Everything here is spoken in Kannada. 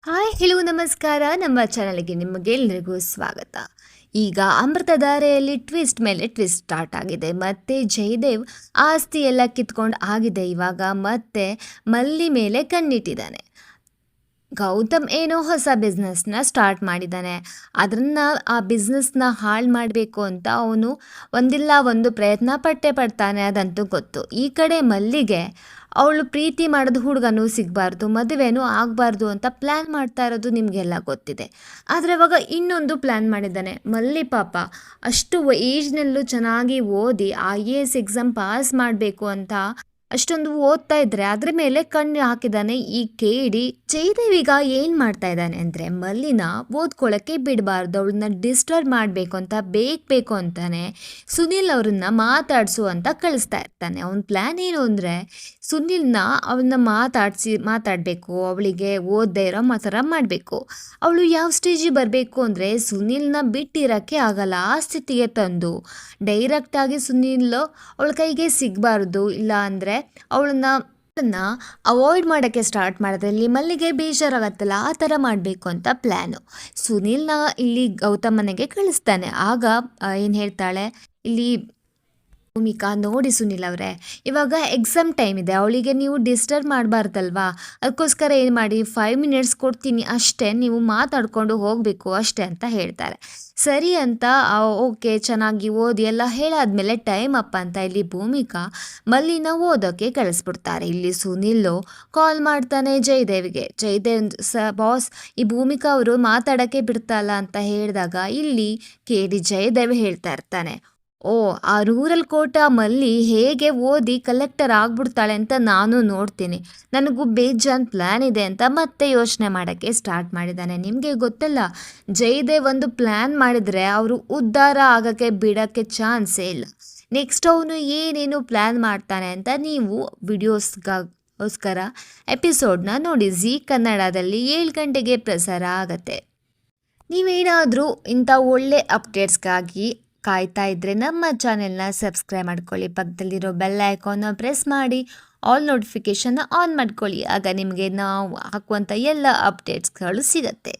ಹಾಯ್ ಹೆಲೋ ನಮಸ್ಕಾರ. ನಮ್ಮ ಚಾನಲ್ಗೆ ನಿಮಗೆಲ್ಲರಿಗೂ ಸ್ವಾಗತ. ಈಗ ಅಮೃತಧಾರೆಯಲ್ಲಿ ಟ್ವಿಸ್ಟ್ ಮೇಲೆ ಟ್ವಿಸ್ಟ್ ಸ್ಟಾರ್ಟ್ ಆಗಿದೆ. ಮತ್ತೆ ಜಯದೇವ್ ಆಸ್ತಿ ಎಲ್ಲ ಕಿತ್ಕೊಂಡು ಆಗಿದೆ. ಇವಾಗ ಮತ್ತೆ ಮಲ್ಲಿ ಮೇಲೆ ಕಣ್ಣಿಟ್ಟಿದ್ದಾನೆ. ಗೌತಮ್ ಏನೋ ಹೊಸ ಬಿಸ್ನೆಸ್ನ ಸ್ಟಾರ್ಟ್ ಮಾಡಿದ್ದಾನೆ. ಆ ಬಿಸ್ನೆಸ್ನ ಹಾಳು ಮಾಡಬೇಕು ಅಂತ ಅವನು ಒಂದಿಲ್ಲ ಒಂದು ಪ್ರಯತ್ನ ಪಟ್ಟೇ ಪಡ್ತಾನೆ, ಅದಂತೂ ಗೊತ್ತು. ಈ ಕಡೆ ಮಲ್ಲಿಗೆ ಅವಳು ಪ್ರೀತಿ ಮಾಡೋದು ಹುಡುಗನೂ ಸಿಗಬಾರ್ದು, ಮದುವೆನೂ ಆಗಬಾರ್ದು ಅಂತ ಪ್ಲ್ಯಾನ್ ಮಾಡ್ತಾ ಇರೋದು ನಿಮಗೆಲ್ಲ ಗೊತ್ತಿದೆ. ಆದರೆ ಇವಾಗ ಇನ್ನೊಂದು ಪ್ಲ್ಯಾನ್ ಮಾಡಿದ್ದಾನೆ. ಮಲ್ಲಿ ಪಾಪ ಅಷ್ಟು ಏಜ್ನಲ್ಲೂ ಚೆನ್ನಾಗಿ ಓದಿ IAS ಎಕ್ಸಾಮ್ ಪಾಸ್ ಮಾಡಬೇಕು ಅಂತ ಅಷ್ಟೊಂದು ಓದ್ತಾ ಇದ್ರೆ ಅದ್ರ ಮೇಲೆ ಕಣ್ಣು ಹಾಕಿದ್ದಾನೆ ಈ ಕೇಡಿ. ಜಯದೇವ್ ಈಗ ಏನ್ ಮಾಡ್ತಾ ಇದ್ದಾನೆ ಅಂದ್ರೆ ಮಲ್ಲಿನ ಓದ್ಕೊಳಕ್ಕೆ ಬಿಡಬಾರ್ದು, ಅವಳನ್ನ ಡಿಸ್ಟರ್ಬ್ ಮಾಡಬೇಕು ಅಂತ ಬೇಕು ಅಂತಾನೆ ಸುನಿಲ್ ಅವ್ರನ್ನ ಮಾತಾಡ್ಸು ಅಂತ ಕಳಿಸ್ತಾ ಇರ್ತಾನೆ. ಅವನ ಪ್ಲಾನ್ ಏನು ಅಂದ್ರೆ ಸುನಿಲ್ನ ಅವನ್ನ ಮಾತಾಡಬೇಕು, ಅವಳಿಗೆ ಓದದೇ ಇರೋ ಥರ ಮಾಡಬೇಕು. ಅವಳು ಯಾವ ಸ್ಟೇಜಿಗೆ ಬರಬೇಕು ಅಂದರೆ ಸುನಿಲ್ನ ಬಿಟ್ಟಿರೋಕ್ಕೆ ಆಗಲ್ಲ, ಆ ಸ್ಥಿತಿಗೆ ತಂದು ಡೈರೆಕ್ಟಾಗಿ ಸುನಿಲ್ ಅವಳ ಕೈಗೆ ಸಿಗಬಾರ್ದು, ಇಲ್ಲ ಅಂದರೆ ಅವಳನ್ನ ಅವಾಯ್ಡ್ ಮಾಡೋಕ್ಕೆ ಸ್ಟಾರ್ಟ್ ಮಾಡಿದ್ರೆ ಇಲ್ಲಿ ಮಲ್ಲಿಗೆ ಬೇಜಾರಾಗತ್ತಲ್ಲ, ಆ ಥರ ಮಾಡಬೇಕು ಅಂತ ಪ್ಲ್ಯಾನು. ಸುನಿಲ್ನ ಇಲ್ಲಿ ಗೌತಮ್ ಮನೆಗೆ ಕಳಿಸ್ತಾನೆ. ಆಗ ಏನು ಹೇಳ್ತಾಳೆ ಇಲ್ಲಿ ಭೂಮಿಕಾ, ನೋಡಿ ಸುನಿಲ್ ಅವರೇ, ಇವಾಗ ಎಕ್ಸಾಮ್ ಟೈಮ್ ಇದೆ, ಅವಳಿಗೆ ನೀವು ಡಿಸ್ಟರ್ಬ್ ಮಾಡಬಾರ್ದಲ್ವಾ, ಅದಕ್ಕೋಸ್ಕರ ಏನು ಮಾಡಿ 5 ಮಿನಿಟ್ಸ್ ಕೊಡ್ತೀನಿ ಅಷ್ಟೇ, ನೀವು ಮಾತಾಡ್ಕೊಂಡು ಹೋಗಬೇಕು ಅಷ್ಟೇ ಅಂತ ಹೇಳ್ತಾರೆ. ಸರಿ ಅಂತ ಓಕೆ ಚೆನ್ನಾಗಿ ಓದಿ ಎಲ್ಲ ಹೇಳಾದ್ಮೇಲೆ ಟೈಮ್ ಅಪ್ ಅಂತ ಇಲ್ಲಿ ಭೂಮಿಕಾ ಮಲ್ಲಿನ ಓದೋಕ್ಕೆ ಕಳಿಸ್ಬಿಡ್ತಾರೆ. ಇಲ್ಲಿ ಸುನಿಲ್ ಕಾಲ್ ಮಾಡ್ತಾನೆ ಜಯದೇವ್ಗೆ. ಜಯದೇವ್ ಬಾಸ್, ಈ ಭೂಮಿಕಾ ಅವರು ಮಾತಾಡೋಕ್ಕೆ ಬಿಡ್ತಲ್ಲ ಅಂತ ಹೇಳಿದಾಗ ಇಲ್ಲಿ ಕೇಳಿ ಜಯದೇವ್ ಹೇಳ್ತಾ ಇರ್ತಾನೆ, ಓ, ಆ ರೂರಲ್ ಕೋಟ ಮಲ್ಲಿ ಹೇಗೆ ಓದಿ ಕಲೆಕ್ಟರ್ ಆಗ್ಬಿಡ್ತಾಳೆ ಅಂತ ನಾನು ನೋಡ್ತೀನಿ, ನನಗೂ ಬೇಜಾನ್ ಪ್ಲ್ಯಾನ್ ಇದೆ ಅಂತ ಮತ್ತೆ ಯೋಚನೆ ಮಾಡೋಕ್ಕೆ ಸ್ಟಾರ್ಟ್ ಮಾಡಿದ್ದಾನೆ. ನಿಮಗೆ ಗೊತ್ತಲ್ಲ, ಜಯದೇವ್ ಒಂದು ಪ್ಲ್ಯಾನ್ ಮಾಡಿದರೆ ಅವರು ಉದ್ಧಾರ ಆಗೋಕ್ಕೆ ಬಿಡೋಕ್ಕೆ ಚಾನ್ಸೇ ಇಲ್ಲ. ನೆಕ್ಸ್ಟ್ ಅವನು ಏನೇನು ಪ್ಲ್ಯಾನ್ ಮಾಡ್ತಾನೆ ಅಂತ ನೀವು ವಿಡಿಯೋಸ್ಗೋಸ್ಕರ ಎಪಿಸೋಡ್ನ ನೋಡಿ. ಜೀ ಕನ್ನಡದಲ್ಲಿ 7 ಗಂಟೆಗೆ ಪ್ರಸಾರ ಆಗುತ್ತೆ. ನೀವೇನಾದರೂ ಇಂಥ ಒಳ್ಳೆ ಅಪ್ಡೇಟ್ಸ್ಗಾಗಿ ಕಾಯ್ತಾ ಇದ್ದರೆ ನಮ್ಮ ಚಾನೆಲ್ನ ಸಬ್ಸ್ಕ್ರೈಬ್ ಮಾಡ್ಕೊಳ್ಳಿ, ಪಕ್ಕದಲ್ಲಿರೋ ಬೆಲ್ ಐಕಾನ್ನ ಪ್ರೆಸ್ ಮಾಡಿ ಆಲ್ ನೋಟಿಫಿಕೇಷನ್ನ ಆನ್ ಮಾಡ್ಕೊಳ್ಳಿ. ಆಗ ನಿಮಗೆ ನಾವು ಹಾಕುವಂಥ ಎಲ್ಲ ಅಪ್ಡೇಟ್ಸ್ಗಳು ಸಿಗುತ್ತೆ.